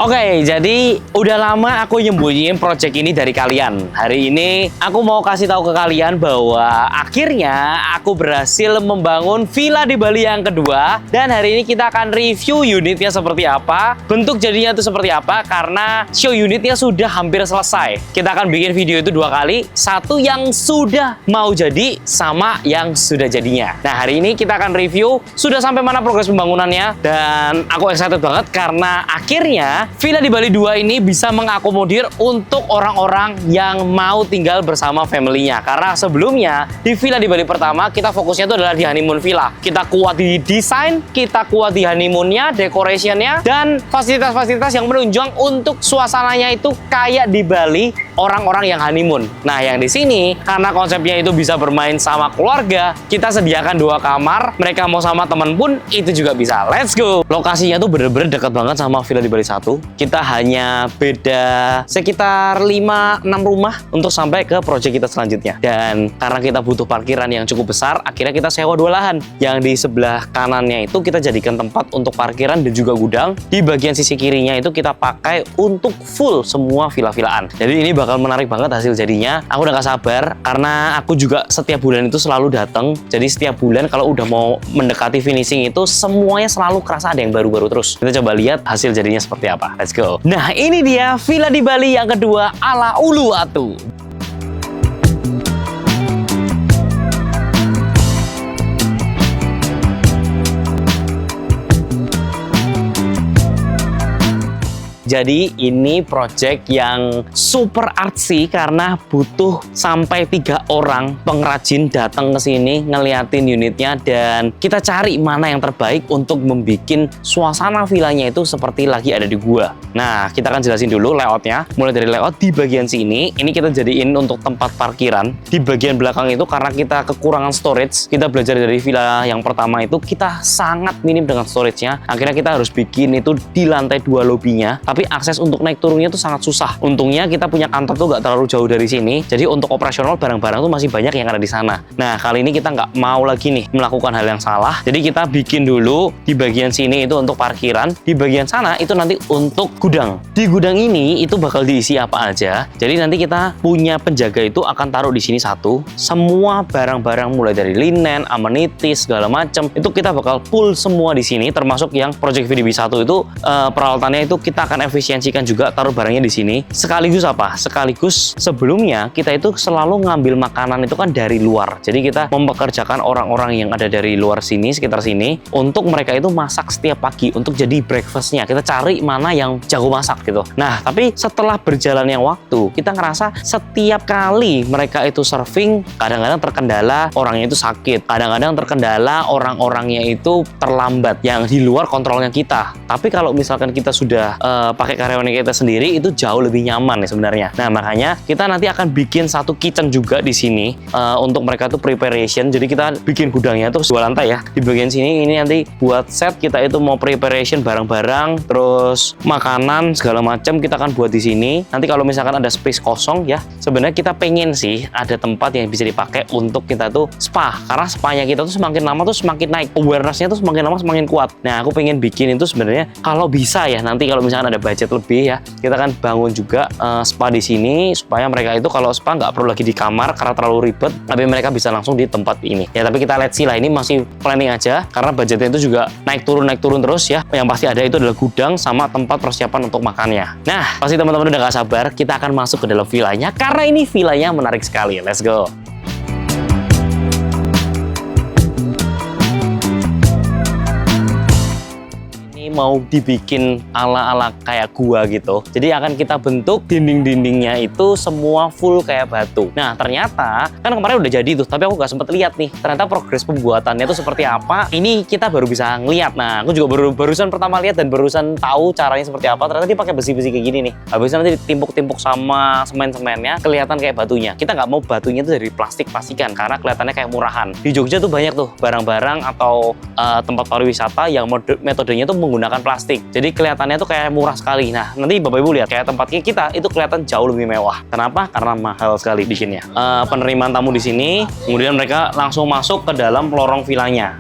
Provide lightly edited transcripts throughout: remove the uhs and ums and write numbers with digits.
Oke, jadi udah lama aku nyembunyiin project ini dari kalian. Hari ini aku mau kasih tahu ke kalian bahwa akhirnya aku berhasil membangun villa di Bali yang kedua. Dan hari ini kita akan review unitnya seperti apa, bentuk jadinya itu seperti apa, karena show unitnya sudah hampir selesai. Kita akan bikin video itu 2 kali, satu yang sudah mau jadi sama yang sudah jadinya. Nah, hari ini kita akan review sudah sampai mana progres pembangunannya, dan aku excited banget karena akhirnya villa di Bali 2 ini bisa mengakomodir untuk orang-orang yang mau tinggal bersama family-nya. Karena sebelumnya di villa di Bali pertama kita fokusnya itu adalah di honeymoon villa. Kita kuat di desain, kita kuat di honeymoon-nya, decoration-nya, dan fasilitas-fasilitas yang menunjang untuk suasananya itu kayak di Bali orang-orang yang honeymoon. Nah, yang di sini karena konsepnya itu bisa bermain sama keluarga, kita sediakan 2 kamar. Mereka mau sama temen pun itu juga bisa. Let's go. Lokasinya tuh bener-bener dekat banget sama villa di Bali 1. Kita hanya beda sekitar 5-6 rumah untuk sampai ke project kita selanjutnya. Dan karena kita butuh parkiran yang cukup besar, akhirnya kita sewa 2 lahan. Yang di sebelah kanannya itu kita jadikan tempat untuk parkiran dan juga gudang. Di bagian sisi kirinya itu kita pakai untuk full semua villa-villaan. Jadi ini bakal menarik banget hasil jadinya. Aku udah gak sabar karena aku juga setiap bulan itu selalu datang. Jadi setiap bulan kalau udah mau mendekati finishing itu semuanya selalu kerasa ada yang baru-baru terus. Kita coba lihat hasil jadinya seperti apa. Let's go. Nah, ini dia villa di Bali yang kedua ala Uluwatu. Jadi ini project yang super artsy karena butuh sampai 3 orang pengrajin datang ke sini ngeliatin unitnya, dan kita cari mana yang terbaik untuk membuat suasana villanya itu seperti lagi ada di gua. Nah, kita akan jelasin dulu layoutnya. Mulai dari layout di bagian sini, ini kita jadiin untuk tempat parkiran. Di bagian belakang itu karena kita kekurangan storage, kita belajar dari villa yang pertama itu kita sangat minim dengan storage-nya. Akhirnya kita harus bikin itu di lantai 2 lobbynya. Tapi akses untuk naik turunnya tuh sangat susah. Untungnya kita punya kantor tuh nggak terlalu jauh dari sini, jadi untuk operasional barang-barang tuh masih banyak yang ada di sana. Nah, kali ini kita nggak mau lagi nih melakukan hal yang salah, jadi kita bikin dulu di bagian sini itu untuk parkiran, di bagian sana itu nanti untuk gudang. Di gudang ini itu bakal diisi apa aja, jadi nanti kita punya penjaga itu akan taruh di sini satu, semua barang-barang mulai dari linen, amenities, segala macam itu kita bakal pull semua di sini, termasuk yang project VDB 1 itu peralatannya itu kita akan efisiensikan juga, taruh barangnya di sini. Sekaligus apa? Sekaligus sebelumnya kita itu selalu ngambil makanan itu kan dari luar. Jadi kita mempekerjakan orang-orang yang ada dari luar sini, sekitar sini, untuk mereka itu masak setiap pagi untuk jadi breakfastnya. Kita cari mana yang jago masak gitu. Nah, tapi setelah berjalannya waktu, kita ngerasa setiap kali mereka itu serving, kadang-kadang terkendala orangnya itu sakit, kadang-kadang terkendala orang-orangnya itu terlambat, yang di luar kontrolnya kita. Tapi kalau misalkan kita sudah pakai karyawan kita sendiri itu jauh lebih nyaman nih sebenarnya. Nah, makanya kita nanti akan bikin satu kitchen juga di sini untuk mereka tuh preparation. Jadi kita bikin gudangnya tuh 2 lantai ya. Di bagian sini ini nanti buat set kita itu mau preparation barang-barang, terus makanan segala macam kita akan buat di sini. Nanti kalau misalkan ada space kosong ya, sebenarnya kita pengen sih ada tempat yang bisa dipakai untuk kita tuh spa. Karena spa-nya kita tuh semakin lama tuh semakin naik, awareness-nya tuh semakin lama semakin kuat. Nah, aku pengen bikin itu sebenarnya kalau bisa ya, nanti kalau misalkan ada budget lebih ya, kita akan bangun juga spa di sini supaya mereka itu kalau spa nggak perlu lagi di kamar karena terlalu ribet, tapi mereka bisa langsung di tempat ini ya. Tapi kita lihat sih lah, ini masih planning aja karena budgetnya itu juga naik turun terus ya. Yang pasti ada itu adalah gudang sama tempat persiapan untuk makannya. Nah, pasti teman-teman udah gak sabar, kita akan masuk ke dalam villanya karena ini villanya menarik sekali. Let's go. Mau dibikin ala-ala kayak gua gitu. Jadi akan kita bentuk dinding-dindingnya itu semua full kayak batu. Nah, ternyata kan kemarin udah jadi tuh, tapi aku gak sempet lihat nih. Ternyata progres pembuatannya itu seperti apa. Ini kita baru bisa ngeliat. Nah, aku juga barusan pertama lihat dan barusan tahu caranya seperti apa. Ternyata dia pakai besi-besi kayak gini nih. Habisnya nanti ditimpuk-timpuk sama semen-semennya, kelihatan kayak batunya. Kita nggak mau batunya itu dari plastik pastikan karena kelihatannya kayak murahan. Di Jogja tuh banyak tuh barang-barang atau tempat pariwisata yang metodenya tuh menggunakan plastik. Jadi kelihatannya tuh kayak murah sekali. Nah, nanti Bapak Ibu lihat kayak tempat kita itu kelihatan jauh lebih mewah. Kenapa? Karena mahal sekali bikinnya. Penerimaan tamu di sini, kemudian mereka langsung masuk ke dalam lorong villanya.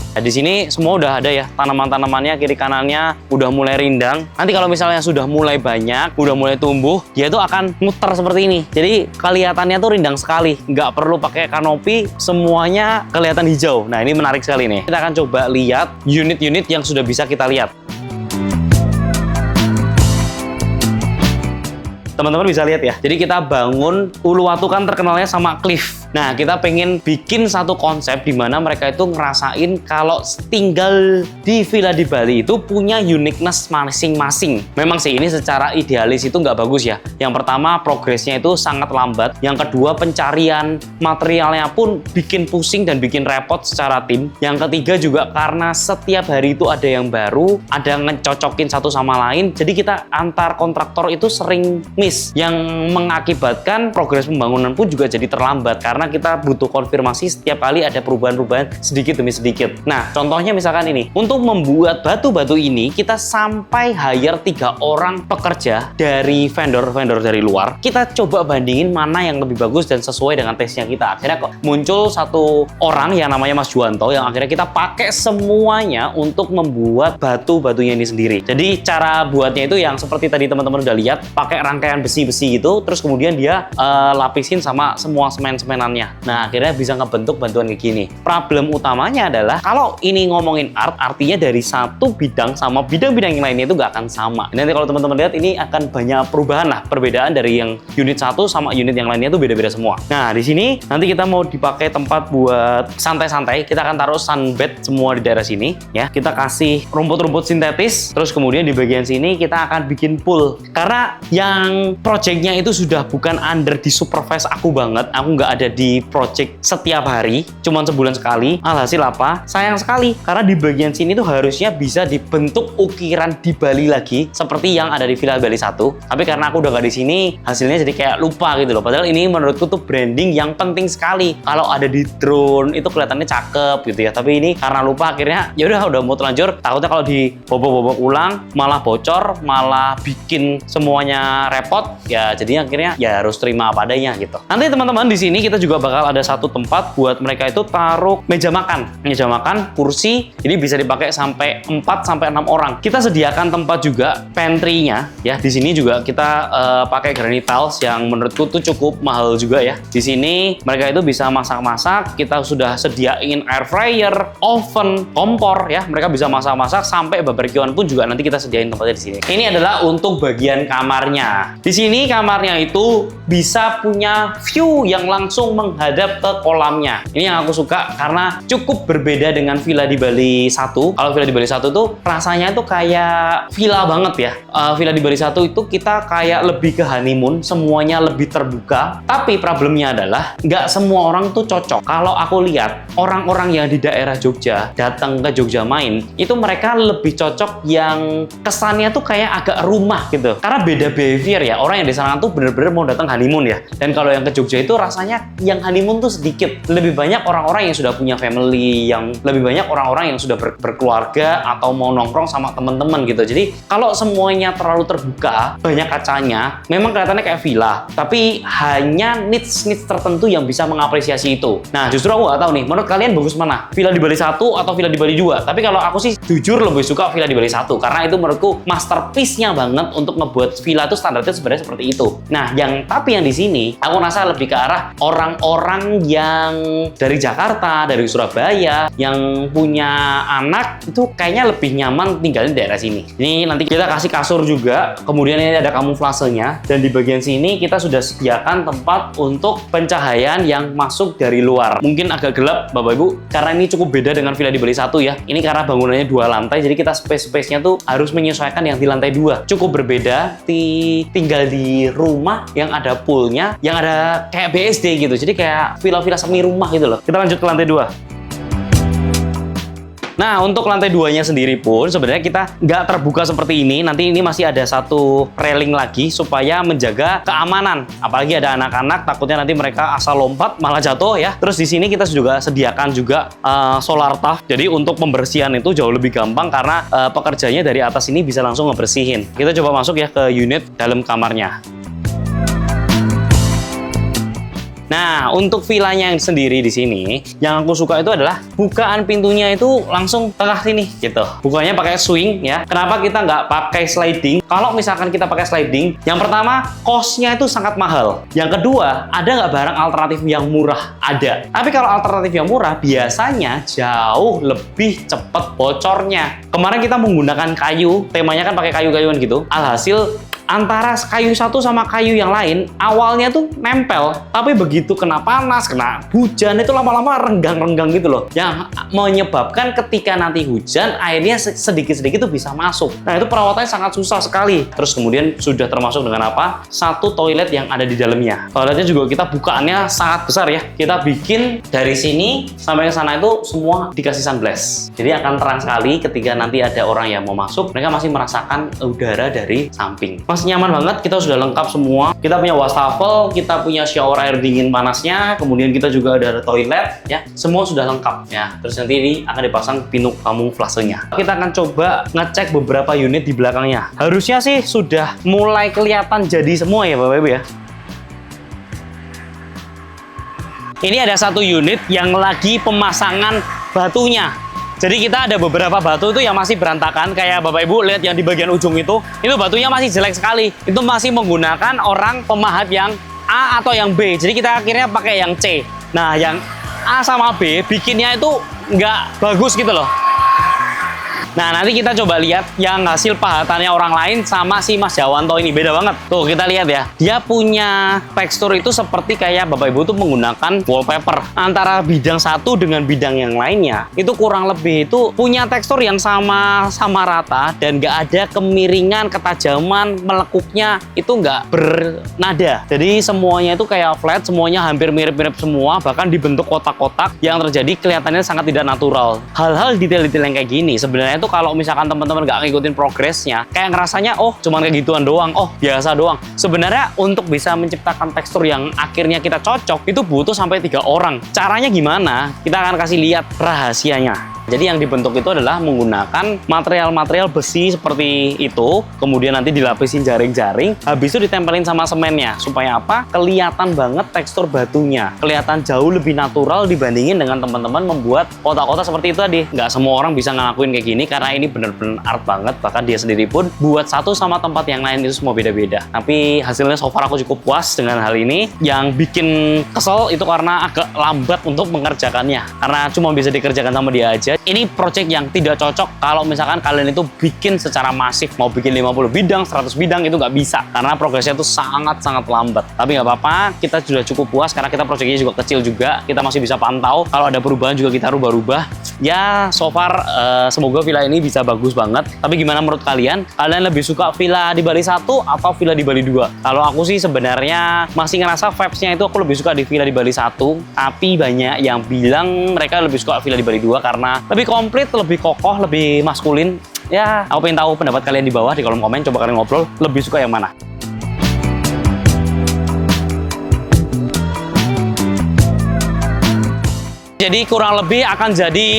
Nah, di sini semua udah ada ya, tanaman-tanamannya kiri kanannya udah mulai rindang. Nanti kalau misalnya sudah mulai banyak, udah mulai tumbuh, dia tuh akan muter seperti ini. Jadi kelihatannya tuh rindang sekali, nggak perlu pakai kanopi, semuanya kelihatan hijau. Nah, ini menarik sekali nih. Kita akan coba lihat unit-unit yang sudah bisa kita lihat. Teman-teman bisa lihat ya. Jadi kita bangun, Uluwatu kan terkenalnya sama cliff. Nah, kita pengen bikin satu konsep di mana mereka itu ngerasain kalau tinggal di villa di Bali itu punya uniqueness masing-masing. Memang sih ini secara idealis itu nggak bagus ya. Yang pertama, progresnya itu sangat lambat. Yang kedua, pencarian materialnya pun bikin pusing dan bikin repot secara tim. Yang ketiga juga karena setiap hari itu ada yang baru, ada ngecocokin satu sama lain. Jadi kita antar kontraktor itu sering miss, yang mengakibatkan progres pembangunan pun juga jadi terlambat karena kita butuh konfirmasi setiap kali ada perubahan-perubahan sedikit demi sedikit. Nah, contohnya misalkan ini, untuk membuat batu-batu ini kita sampai hire 3 orang pekerja dari vendor-vendor dari luar. Kita coba bandingin mana yang lebih bagus dan sesuai dengan tesnya kita. Akhirnya kok muncul satu orang yang namanya Mas Juwanto yang akhirnya kita pakai semuanya untuk membuat batu-batunya ini sendiri. Jadi cara buatnya itu yang seperti tadi teman-teman udah lihat, pakai rangkaian besi-besi gitu, terus kemudian dia lapisin sama semua semen-semenannya. Nah, akhirnya bisa ngebentuk bantuan kayak gini. Problem utamanya adalah kalau ini ngomongin art, artinya dari satu bidang sama bidang-bidang yang lainnya itu nggak akan sama. Nanti kalau teman-teman lihat ini akan banyak perubahan lah, perbedaan dari yang unit satu sama unit yang lainnya itu beda-beda semua. Nah, di sini nanti kita mau dipakai tempat buat santai-santai, kita akan taruh sunbed semua di daerah sini ya. Kita kasih rumput-rumput sintetis, terus kemudian di bagian sini kita akan bikin pool. Karena yang projectnya itu sudah bukan under di supervise aku banget, aku nggak ada di project setiap hari, cuman sebulan sekali. Alhasil apa? Sayang sekali, karena di bagian sini tuh harusnya bisa dibentuk ukiran di Bali lagi, seperti yang ada di Villa Bali 1. Tapi karena aku udah nggak di sini, hasilnya jadi kayak lupa gitu loh. Padahal ini menurutku tuh branding yang penting sekali. Kalau ada di drone itu kelihatannya cakep gitu ya. Tapi ini karena lupa akhirnya ya udah mau terlanjur. Takutnya kalau dibobok-bobok ulang malah bocor, malah bikin semuanya repot. Ya jadinya akhirnya ya harus terima apa adanya gitu. Nanti teman-teman di sini kita juga bakal ada satu tempat buat mereka itu taruh meja makan, kursi. Ini bisa dipakai sampai 4 sampai 6 orang. Kita sediakan tempat juga pantry-nya ya. Di sini juga kita pakai granite tiles yang menurutku tuh cukup mahal juga ya. Di sini mereka itu bisa masak-masak. Kita sudah sediain air fryer, oven, kompor ya. Mereka bisa masak-masak sampai barbekyuan pun juga nanti kita sediain tempatnya di sini. Ini adalah untuk bagian kamarnya. Di sini kamarnya itu bisa punya view yang langsung menghadap ke kolamnya. Ini yang aku suka karena cukup berbeda dengan villa di Bali 1. Kalau villa di Bali 1 tuh rasanya tuh kayak villa banget ya. Villa di Bali 1 itu kita kayak lebih ke honeymoon, semuanya lebih terbuka. Tapi problemnya adalah nggak semua orang tuh cocok. Kalau aku lihat orang-orang yang di daerah Jogja datang ke Jogja main, itu mereka lebih cocok yang kesannya tuh kayak agak rumah gitu. Karena beda behavior ya. Orang yang di sana tuh bener-bener mau datang honeymoon ya. Dan kalau yang ke Jogja itu rasanya yang honeymoon tuh sedikit. Lebih banyak orang-orang yang sudah punya family, yang lebih banyak orang-orang yang sudah berkeluarga atau mau nongkrong sama teman-teman gitu. Jadi kalau semuanya terlalu terbuka, banyak kacanya, memang kelihatannya kayak villa, tapi hanya needs tertentu yang bisa mengapresiasi itu. Nah, justru aku nggak tahu nih, menurut kalian bagus mana? Villa di Bali 1 atau villa di Bali 2? Tapi kalau aku sih jujur lebih suka villa di Bali 1 karena itu menurutku masterpiece-nya banget untuk ngebuat villa itu standarnya sebenarnya seperti itu. Nah, tapi yang di sini aku rasa lebih ke arah orang-orang yang dari Jakarta, dari Surabaya, yang punya anak itu kayaknya lebih nyaman tinggal di daerah sini. Ini nanti kita kasih kasur juga, kemudian ini ada kamuflasenya, dan di bagian sini kita sudah sediakan tempat untuk pencahayaan yang masuk dari luar. Mungkin agak gelap Bapak Ibu, karena ini cukup beda dengan villa di Bali 1 ya. Ini karena bangunannya 2 lantai, jadi kita space-nya tuh harus menyesuaikan yang di lantai 2. Cukup berbeda, tinggal di rumah yang ada poolnya, yang ada kayak BSD gitu. Jadi kayak villa-villa semi rumah gitu loh. Kita lanjut ke lantai 2. Nah, untuk lantai 2-nya sendiri pun sebenarnya kita nggak terbuka seperti ini. Nanti ini masih ada satu railing lagi supaya menjaga keamanan. Apalagi ada anak-anak, takutnya nanti mereka asal lompat malah jatuh ya. Terus di sini kita juga sediakan juga solar tub. Jadi untuk pembersihan itu jauh lebih gampang karena pekerjanya dari atas ini bisa langsung ngebersihin. Kita coba masuk ya ke unit dalam kamarnya. Nah, untuk villanya yang sendiri di sini, yang aku suka itu adalah bukaan pintunya itu langsung tengah sini gitu. Bukanya pakai swing ya. Kenapa kita nggak pakai sliding? Kalau misalkan kita pakai sliding, yang pertama cost-nya itu sangat mahal. Yang kedua, ada nggak barang alternatif yang murah? Ada. Tapi kalau alternatif yang murah biasanya jauh lebih cepat bocornya. Kemarin kita menggunakan kayu, temanya kan pakai kayu-kayuan gitu. Alhasil antara kayu satu sama kayu yang lain awalnya tuh nempel, tapi begitu kena panas, kena hujan itu lama-lama renggang-renggang gitu loh, yang menyebabkan ketika nanti hujan airnya sedikit-sedikit tuh bisa masuk. Nah itu perawatannya sangat susah sekali. Terus kemudian sudah termasuk dengan apa? Satu toilet yang ada di dalamnya. Toiletnya juga kita bukaannya sangat besar ya. Kita bikin dari sini sampai ke sana itu semua dikasih sunblast. Jadi akan terang sekali ketika nanti ada orang yang mau masuk, mereka masih merasakan udara dari samping. Masih nyaman banget, kita sudah lengkap semua. Kita punya wastafel, kita punya shower air dingin panasnya, kemudian kita juga ada toilet ya. Semua sudah lengkap ya. Terus nanti ini akan dipasang pintu kamuflasenya. Kita akan coba ngecek beberapa unit di belakangnya. Harusnya sih sudah mulai kelihatan jadi semua ya Bapak Ibu ya. Ini ada satu unit yang lagi pemasangan batunya. Jadi kita ada beberapa batu itu yang masih berantakan, kayak Bapak Ibu lihat yang di bagian ujung itu batunya masih jelek sekali. Itu masih menggunakan orang pemahat yang A atau yang B. Jadi kita akhirnya pakai yang C. Nah, yang A sama B bikinnya itu nggak bagus gitu loh. Nah, nanti kita coba lihat yang hasil pahatannya orang lain sama si Mas Jawanto ini. Beda banget. Tuh, kita lihat ya. Dia punya tekstur itu seperti kayak Bapak Ibu tuh menggunakan wallpaper. Antara bidang satu dengan bidang yang lainnya, itu kurang lebih itu punya tekstur yang sama rata dan nggak ada kemiringan, ketajaman, melekuknya itu nggak bernada. Jadi semuanya itu kayak flat, semuanya hampir mirip-mirip semua, bahkan dibentuk kotak-kotak yang terjadi kelihatannya sangat tidak natural. Hal-hal detail-detail yang kayak gini sebenarnya itu kalau misalkan teman-teman nggak ngikutin progresnya, kayak ngerasanya oh cuman kayak gituan doang, oh biasa doang. Sebenarnya untuk bisa menciptakan tekstur yang akhirnya kita cocok itu butuh sampai 3 orang. Caranya gimana? Kita akan kasih lihat rahasianya. Jadi yang dibentuk itu adalah menggunakan material-material besi seperti itu, kemudian nanti dilapisin jaring-jaring, habis itu ditempelin sama semennya. Supaya apa? Kelihatan banget tekstur batunya. Kelihatan jauh lebih natural dibandingin dengan teman-teman membuat kotak-kotak seperti itu tadi. Nggak semua orang bisa ngelakuin kayak gini karena ini bener-bener art banget. Bahkan dia sendiri pun buat satu sama tempat yang lain itu semua beda-beda. Tapi hasilnya so far aku cukup puas dengan hal ini. Yang bikin kesel itu karena agak lambat untuk mengerjakannya. Karena cuma bisa dikerjakan sama dia aja. Ini project yang tidak cocok kalau misalkan kalian itu bikin secara masif, mau bikin 50 bidang, 100 bidang itu nggak bisa karena progresnya itu sangat-sangat lambat. Tapi nggak apa-apa, kita sudah cukup puas karena kita projectnya juga kecil juga, kita masih bisa pantau. Kalau ada perubahan juga kita rubah-rubah. Ya, so far semoga villa ini bisa bagus banget. Tapi gimana menurut kalian? Kalian lebih suka villa di Bali 1 atau villa di Bali 2? Kalau aku sih sebenarnya masih ngerasa vibes-nya itu aku lebih suka di villa di Bali 1, tapi banyak yang bilang mereka lebih suka villa di Bali 2 karena lebih komplit, lebih kokoh, lebih maskulin. Ya, aku pengen tahu pendapat kalian di bawah di kolom komen. Coba kalian ngobrol, lebih suka yang mana? Jadi kurang lebih akan jadi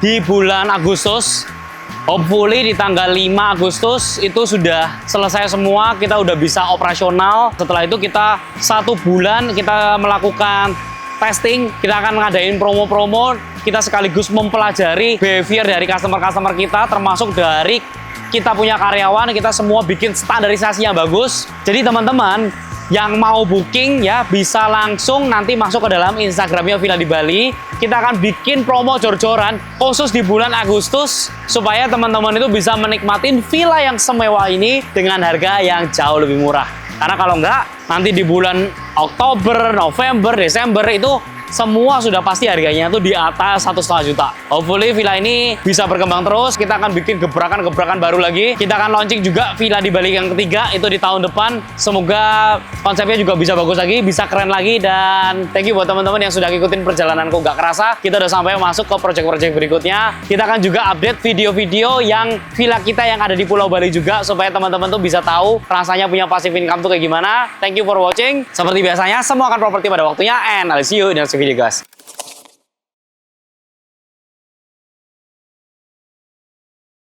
di bulan Agustus. Hopefully di tanggal 5 Agustus itu sudah selesai semua, kita udah bisa operasional. Setelah itu kita 1 bulan kita melakukan testing, kita akan ngadain promo-promo, kita sekaligus mempelajari behavior dari customer-customer kita, termasuk dari kita punya karyawan, kita semua bikin standarisasi yang bagus. Jadi teman-teman yang mau booking ya bisa langsung nanti masuk ke dalam Instagramnya Villa di Bali. Kita akan bikin promo jor-joran khusus di bulan Agustus supaya teman-teman itu bisa menikmatin villa yang semewah ini dengan harga yang jauh lebih murah. Karena kalau enggak, nanti di bulan Oktober, November, Desember itu semua sudah pasti harganya tuh di atas 1,5 juta. Hopefully villa ini bisa berkembang terus. Kita akan bikin gebrakan-gebrakan baru lagi. Kita akan launching juga Villa di Bali yang ketiga itu di tahun depan. Semoga konsepnya juga bisa bagus lagi, bisa keren lagi. Dan thank you buat teman-teman yang sudah ngikutin perjalananku nggak kerasa. Kita udah sampai masuk ke project-project berikutnya. Kita akan juga update video-video yang villa kita yang ada di Pulau Bali juga supaya teman-teman tuh bisa tahu rasanya punya passive income tuh kayak gimana. Thank you for watching. Seperti biasanya semua akan properti pada waktunya, and I'll see you in the next video guys.